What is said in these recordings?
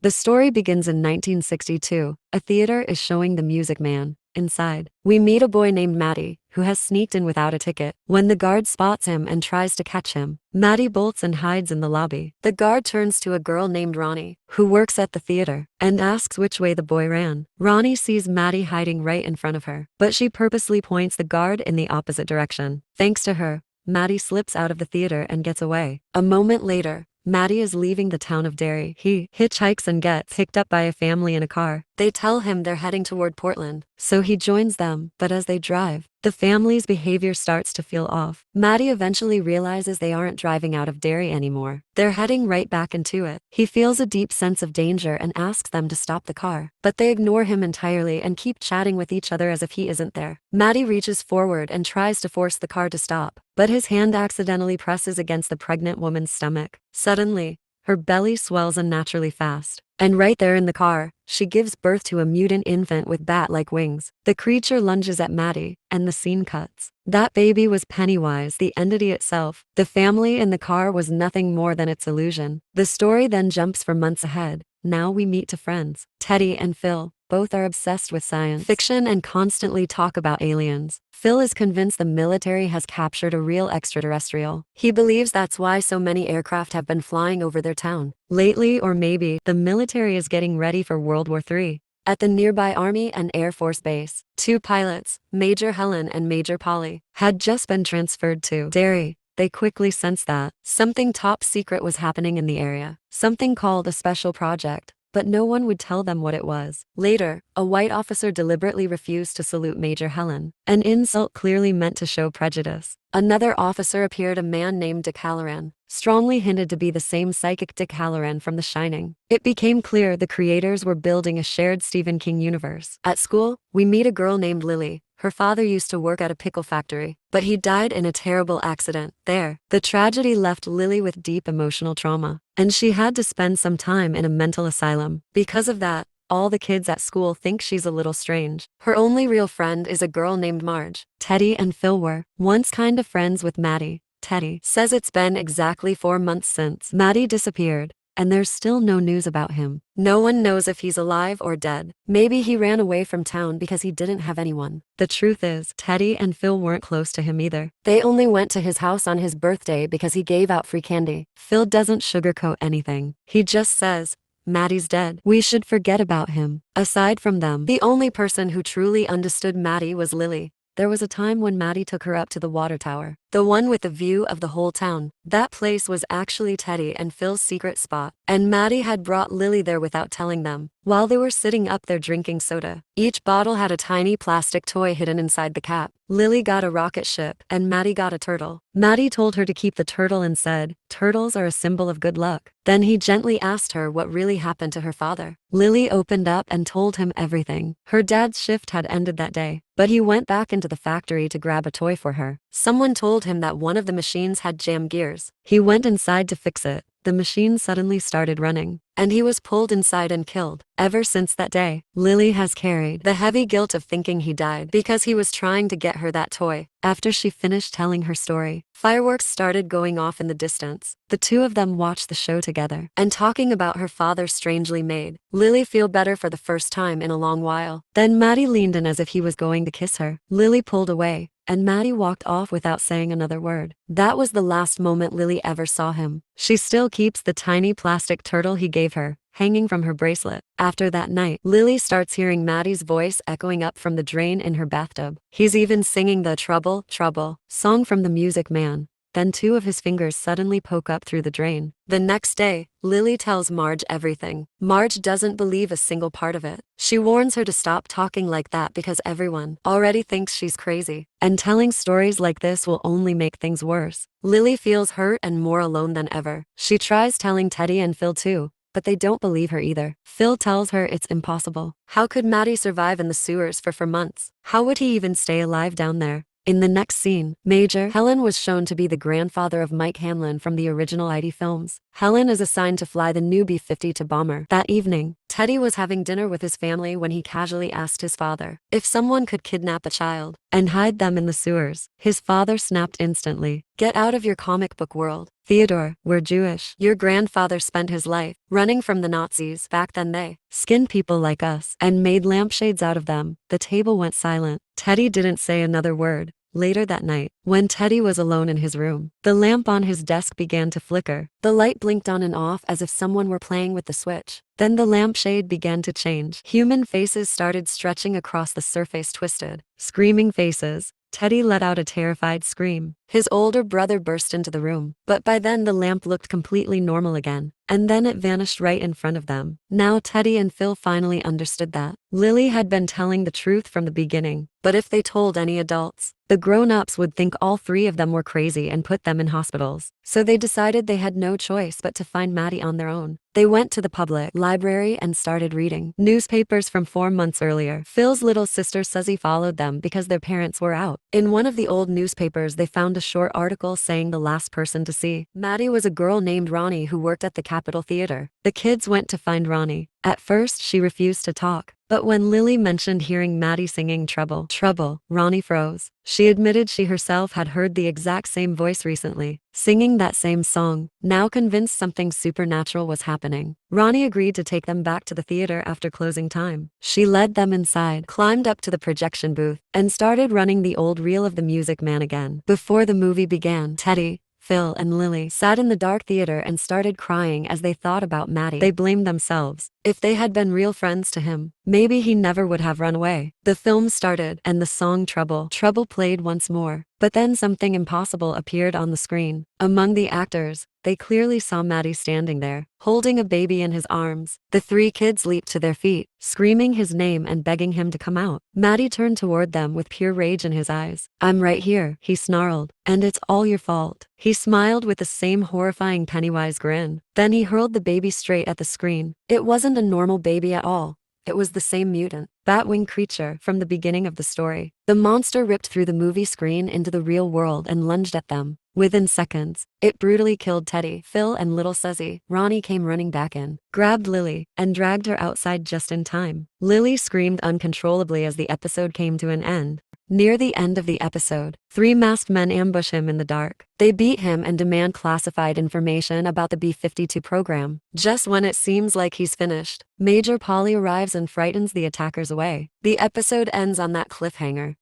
The story begins in 1962. A theater is showing The Music Man. Inside, we meet a boy named Matty, who has sneaked in without a ticket. When the guard spots him and tries to catch him, Matty bolts and hides in the lobby. The guard turns to a girl named Ronnie, who works at the theater, and asks which way the boy ran. Ronnie sees Matty hiding right in front of her, but she purposely points the guard in the opposite direction. Thanks to her, Matty slips out of the theater and gets away. A moment later, Matty is leaving the town of Derry. He hitchhikes and gets picked up by a family in a car. They tell him they're heading toward Portland, so he joins them, but as they drive, the family's behavior starts to feel off. Matty eventually realizes they aren't driving out of Derry anymore. They're heading right back into it. He feels a deep sense of danger and asks them to stop the car, but they ignore him entirely and keep chatting with each other as if he isn't there. Matty reaches forward and tries to force the car to stop, but his hand accidentally presses against the pregnant woman's stomach. Suddenly, her belly swells unnaturally fast, and right there in the car, she gives birth to a mutant infant with bat-like wings. The creature lunges at Matty, and the scene cuts. That baby was Pennywise, the entity itself. The family in the car was nothing more than its illusion. The story then jumps for months ahead. Now we meet two friends, Teddy and Phil. Both are obsessed with science fiction and constantly talk about aliens. Phil is convinced the military has captured a real extraterrestrial. He believes that's why so many aircraft have been flying over their town lately, or maybe the military is getting ready for World War III. At the nearby Army and Air Force Base, two pilots, Major Helen and Major Polly, had just been transferred to Derry. They quickly sensed that something top secret was happening in the area, something called a special project, but no one would tell them what it was. Later, a white officer deliberately refused to salute Major Helen, an insult clearly meant to show prejudice. Another officer appeared, a man named Dick Halloran, strongly hinted to be the same psychic Dick Halloran from The Shining. It became clear the creators were building a shared Stephen King universe. At school, we meet a girl named Lily. Her father used to work at a pickle factory, but he died in a terrible accident there. The tragedy left Lily with deep emotional trauma, and she had to spend some time in a mental asylum. Because of that, all the kids at school think she's a little strange. Her only real friend is a girl named Marge. Teddy and Phil were once kind of friends with Matty. Teddy says it's been exactly 4 months since Matty disappeared, and there's still no news about him. No one knows if he's alive or dead. Maybe he ran away from town because he didn't have anyone. The truth is, Teddy and Phil weren't close to him either. They only went to his house on his birthday because he gave out free candy. Phil doesn't sugarcoat anything. He just says, Matty's dead. We should forget about him. Aside from them, the only person who truly understood Matty was Lily. There was a time when Matty took her up to the water tower, the one with the view of the whole town. That place was actually Teddy and Phil's secret spot, and Matty had brought Lily there without telling them. While they were sitting up there drinking soda, each bottle had a tiny plastic toy hidden inside the cap. Lily got a rocket ship, and Matty got a turtle. Matty told her to keep the turtle and said, "Turtles are a symbol of good luck." Then he gently asked her what really happened to her father. Lily opened up and told him everything. Her dad's shift had ended that day, but he went back into the factory to grab a toy for her. Someone told him that one of the machines had jammed gears. He went inside to fix it. The machine suddenly started running, and he was pulled inside and killed. Ever since that day, Lily has carried the heavy guilt of thinking he died because he was trying to get her that toy. After she finished telling her story, fireworks started going off in the distance. The two of them watched the show together, and talking about her father strangely made Lily feel better for the first time in a long while. Then Matty leaned in as if he was going to kiss her. Lily pulled away, and Matty walked off without saying another word. That was the last moment Lily ever saw him. She still keeps the tiny plastic turtle he gave her, hanging from her bracelet. After that night, Lily starts hearing Matty's voice echoing up from the drain in her bathtub. He's even singing the Trouble, Trouble song from The Music Man. Then two of his fingers suddenly poke up through the drain. The next day, Lily tells Marge everything. Marge doesn't believe a single part of it. She warns her to stop talking like that because everyone already thinks she's crazy, and telling stories like this will only make things worse. Lily feels hurt and more alone than ever. She tries telling Teddy and Phil too, but they don't believe her either. Phil tells her it's impossible. How could Matty survive in the sewers for months? How would he even stay alive down there? In the next scene, Major Helen was shown to be the grandfather of Mike Hanlon from the original ID films. Helen is assigned to fly the new B-52 bomber. That evening, Teddy was having dinner with his family when he casually asked his father if someone could kidnap a child and hide them in the sewers. His father snapped instantly. Get out of your comic book world. Theodore, we're Jewish. Your grandfather spent his life running from the Nazis. Back then they skinned people like us and made lampshades out of them. The table went silent. Teddy didn't say another word. Later that night, when Teddy was alone in his room, the lamp on his desk began to flicker. The light blinked on and off as if someone were playing with the switch. Then the lampshade began to change. Human faces started stretching across the surface, twisted, screaming faces. Teddy let out a terrified scream. His older brother burst into the room, but by then the lamp looked completely normal again, and then it vanished right in front of them. Now Teddy and Phil finally understood that Lily had been telling the truth from the beginning, but if they told any adults, the grown-ups would think all three of them were crazy and put them in hospitals. So they decided they had no choice but to find Maddie on their own. They went to the public library and started reading newspapers from 4 months earlier. Phil's little sister Suzy followed them because their parents were out. In one of the old newspapers they found a short article saying the last person to see Maddie was a girl named Ronnie who worked at the Capitol Theater. The kids went to find Ronnie. At first she refused to talk, but when Lily mentioned hearing Maddie singing Trouble, Trouble, Ronnie froze. She admitted she herself had heard the exact same voice recently, singing that same song. Now convinced something supernatural was happening, Ronnie agreed to take them back to the theater after closing time. She led them inside, climbed up to the projection booth, and started running the old reel of the Music Man again. Before the movie began, Teddy, Phil and Lily sat in the dark theater and started crying as they thought about Maddie. They blamed themselves. If they had been real friends to him, maybe he never would have run away. The film started and the song Trouble, Trouble played once more. But then something impossible appeared on the screen. Among the actors, they clearly saw Maddie standing there, holding a baby in his arms. The three kids leaped to their feet, screaming his name and begging him to come out. Maddie turned toward them with pure rage in his eyes. I'm right here, he snarled, and it's all your fault. He smiled with the same horrifying Pennywise grin. Then he hurled the baby straight at the screen. It wasn't a normal baby at all. It was the same mutant, bat-winged creature from the beginning of the story. The monster ripped through the movie screen into the real world and lunged at them. Within seconds, it brutally killed Teddy, Phil and little Suzy. Ronnie came running back in, grabbed Lily, and dragged her outside just in time. Lily screamed uncontrollably as the episode came to an end. Near the end of the episode, 3 masked men ambush him in the dark. They beat him and demand classified information about the B-52 program. Just when it seems like he's finished, Major Polly arrives and frightens the attackers away. The episode ends on that cliffhanger.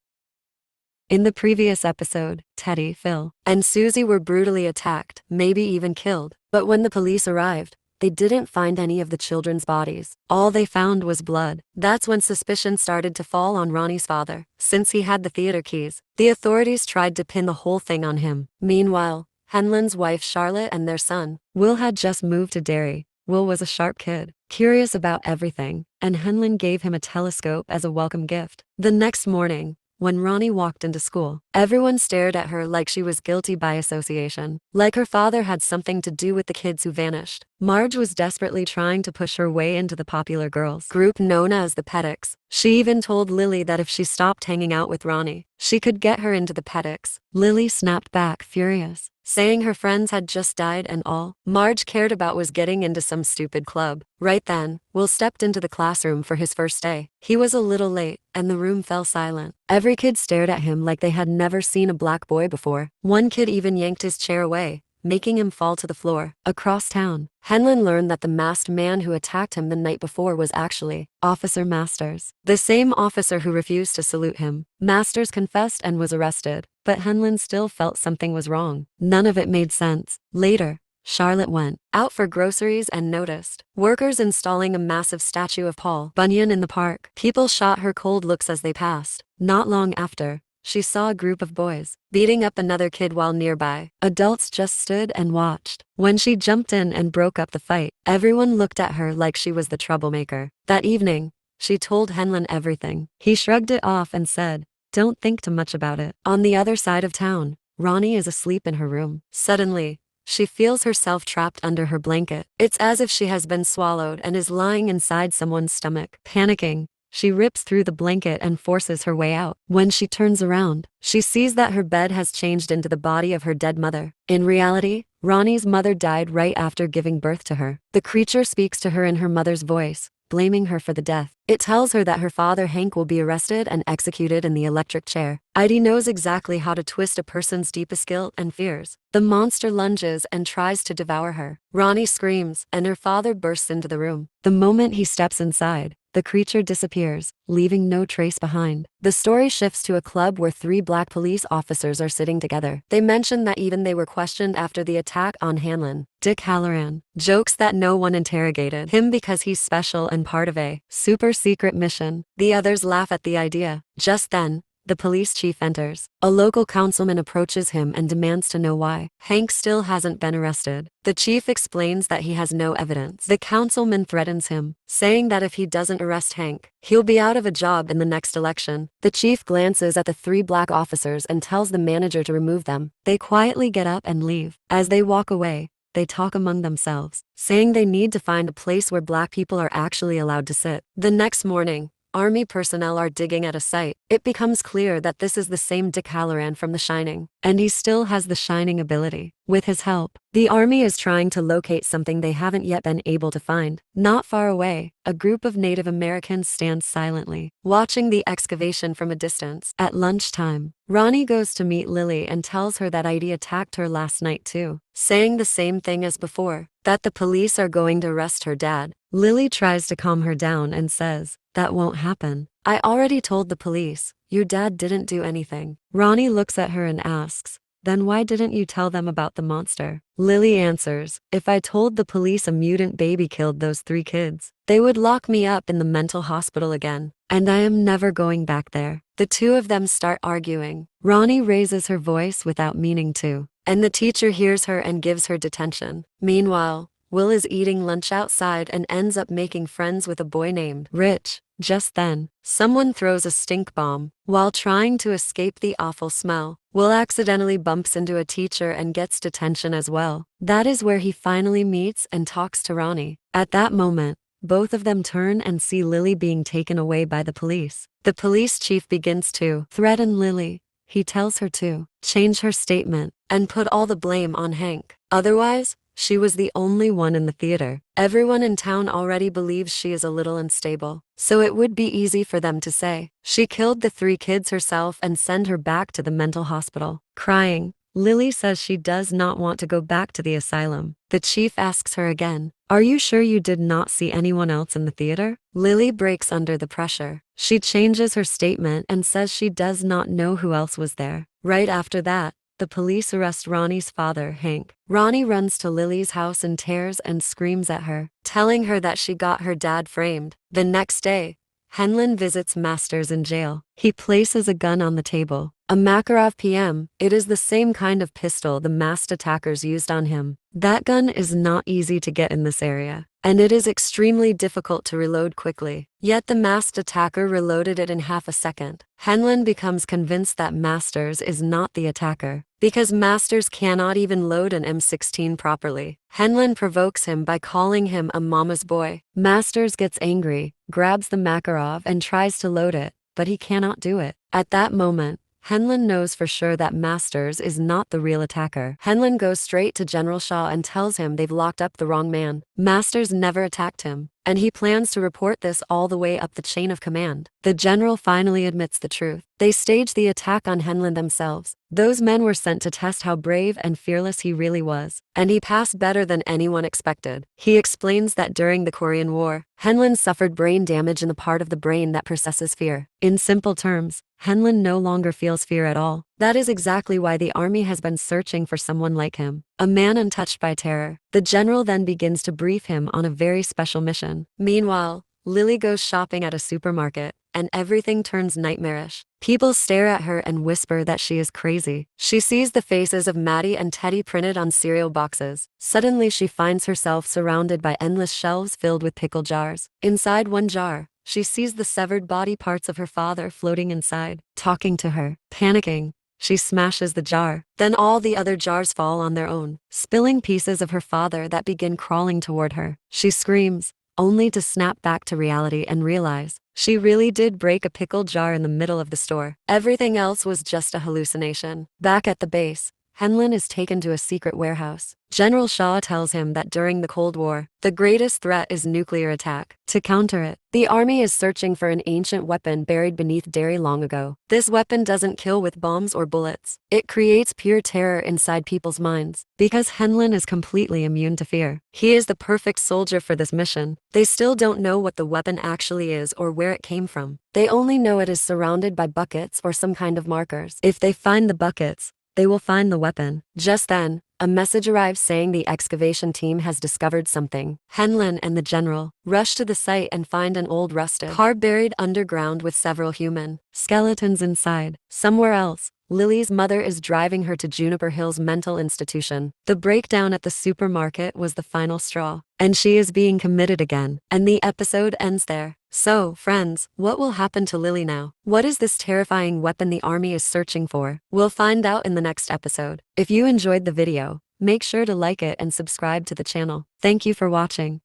In the previous episode, Teddy, Phil, and Suzy were brutally attacked, maybe even killed. But when the police arrived, they didn't find any of the children's bodies. All they found was blood. That's when suspicion started to fall on Ronnie's father. Since he had the theater keys, the authorities tried to pin the whole thing on him. Meanwhile, Henlon's wife Charlotte and their son, Will, had just moved to Derry. Will was a sharp kid, curious about everything, and Henlon gave him a telescope as a welcome gift. The next morning, when Ronnie walked into school, everyone stared at her like she was guilty by association, like her father had something to do with the kids who vanished. Marge was desperately trying to push her way into the popular girls group known as the Petticks. She even told Lily that if she stopped hanging out with Ronnie, she could get her into the Petticks. Lily snapped back, furious, saying her friends had just died and all Marge cared about was getting into some stupid club. Right then, Will stepped into the classroom for his first day. He was a little late, and the room fell silent. Every kid stared at him like they had never seen a black boy before. One kid even yanked his chair away, making him fall to the floor. Across town, Henlon learned that the masked man who attacked him the night before was actually Officer Masters, the same officer who refused to salute him. Masters confessed and was arrested, but Henlon still felt something was wrong. None of it made sense. Later, Charlotte went out for groceries and noticed workers installing a massive statue of Paul Bunyan in the park. People shot her cold looks as they passed. Not long after, she saw a group of boys beating up another kid while nearby. Adults just stood and watched. When she jumped in and broke up the fight, everyone looked at her like she was the troublemaker. That evening, she told Henlon everything. He shrugged it off and said, "Don't think too much about it." On the other side of town, Ronnie is asleep in her room. Suddenly, she feels herself trapped under her blanket. It's as if she has been swallowed and is lying inside someone's stomach. Panicking, she rips through the blanket and forces her way out. When she turns around, she sees that her bed has changed into the body of her dead mother. In reality, Ronnie's mother died right after giving birth to her. The creature speaks to her in her mother's voice, blaming her for the death. It tells her that her father Hank will be arrested and executed in the electric chair. Heidi knows exactly how to twist a person's deepest guilt and fears. The monster lunges and tries to devour her. Ronnie screams, and her father bursts into the room. The moment he steps inside, the creature disappears, leaving no trace behind. The story shifts to a club where three black police officers are sitting together. They mention that even they were questioned after the attack on Hanlon. Dick Halloran jokes that no one interrogated him because he's special and part of a super secret mission. The others laugh at the idea. Just then, the police chief enters. A local councilman approaches him and demands to know why Hank still hasn't been arrested. The chief explains that he has no evidence. The councilman threatens him, saying that if he doesn't arrest Hank, he'll be out of a job in the next election. The chief glances at the three black officers and tells the manager to remove them. They quietly get up and leave. As they walk away, they talk among themselves, saying they need to find a place where black people are actually allowed to sit. The next morning, Army personnel are digging at a site. It becomes clear that this is the same Dick Halloran from The Shining, and he still has the Shining ability. With his help, the Army is trying to locate something they haven't yet been able to find. Not far away, a group of Native Americans stands silently, watching the excavation from a distance. At lunchtime, Ronnie goes to meet Lily and tells her that Heidi attacked her last night too, saying the same thing as before, that the police are going to arrest her dad. Lily tries to calm her down and says, "That won't happen. I already told the police. Your dad didn't do anything." Ronnie looks at her and asks, "Then why didn't you tell them about the monster?" Lily answers, "If I told the police a mutant baby killed those three kids, they would lock me up in the mental hospital again, and I am never going back there." The two of them start arguing. Ronnie raises her voice without meaning to, and the teacher hears her and gives her detention. Meanwhile, Will is eating lunch outside and ends up making friends with a boy named Rich. Just then, someone throws a stink bomb. While trying to escape the awful smell, Will accidentally bumps into a teacher and gets detention as well. That is where he finally meets and talks to Ronnie. At that moment, both of them turn and see Lily being taken away by the police. The police chief begins to threaten Lily. He tells her to change her statement and put all the blame on Hank. Otherwise, she was the only one in the theater. Everyone in town already believes she is a little unstable, so it would be easy for them to say she killed the three kids herself and send her back to the mental hospital. Crying, Lily says she does not want to go back to the asylum. The chief asks her again, "Are you sure you did not see anyone else in the theater?" Lily breaks under the pressure. She changes her statement and says she does not know who else was there. Right after that, the police arrest Ronnie's father, Hank. Ronnie runs to Lily's house and tears and screams at her, telling her that she got her dad framed. The next day, Hanlon visits Masters in jail. He places a gun on the table. A Makarov PM, it is the same kind of pistol the masked attackers used on him. That gun is not easy to get in this area, and it is extremely difficult to reload quickly. Yet the masked attacker reloaded it in half a second. Hanlon becomes convinced that Masters is not the attacker, because Masters cannot even load an M16 properly. Hanlon provokes him by calling him a mama's boy. Masters gets angry, grabs the Makarov and tries to load it, but he cannot do it. At that moment, Hanlon knows for sure that Masters is not the real attacker. Hanlon goes straight to General Shaw and tells him they've locked up the wrong man. Masters never attacked him, and he plans to report this all the way up the chain of command. The general finally admits the truth. They stage the attack on Hanlon themselves. Those men were sent to test how brave and fearless he really was, and he passed better than anyone expected. He explains that during the Korean War, Hanlon suffered brain damage in the part of the brain that processes fear. In simple terms, Hanlon no longer feels fear at all. That is exactly why the army has been searching for someone like him, a man untouched by terror. The general then begins to brief him on a very special mission. Meanwhile, Lily goes shopping at a supermarket, and everything turns nightmarish. People stare at her and whisper that she is crazy. She sees the faces of Maddie and Teddy printed on cereal boxes. Suddenly she finds herself surrounded by endless shelves filled with pickle jars. Inside one jar, she sees the severed body parts of her father floating inside, talking to her. Panicking, she smashes the jar. Then all the other jars fall on their own, spilling pieces of her father that begin crawling toward her. She screams, only to snap back to reality and realize she really did break a pickle jar in the middle of the store. Everything else was just a hallucination. Back at the base, Henlin is taken to a secret warehouse. General Shaw tells him that during the Cold War, the greatest threat is nuclear attack. To counter it, the army is searching for an ancient weapon buried beneath Derry long ago. This weapon doesn't kill with bombs or bullets. It creates pure terror inside people's minds. Because Henlin is completely immune to fear, he is the perfect soldier for this mission. They still don't know what the weapon actually is or where it came from. They only know it is surrounded by buckets or some kind of markers. If they find the buckets, they will find the weapon. Just then, a message arrives saying the excavation team has discovered something. Henlin and the general rush to the site and find an old rusted car buried underground with several human skeletons inside. Somewhere else, Lily's mother is driving her to Juniper Hill's mental institution. The breakdown at the supermarket was the final straw, and she is being committed again. And the episode ends there. So, friends, what will happen to Lily now? What is this terrifying weapon the army is searching for? We'll find out in the next episode. If you enjoyed the video, make sure to like it and subscribe to the channel. Thank you for watching.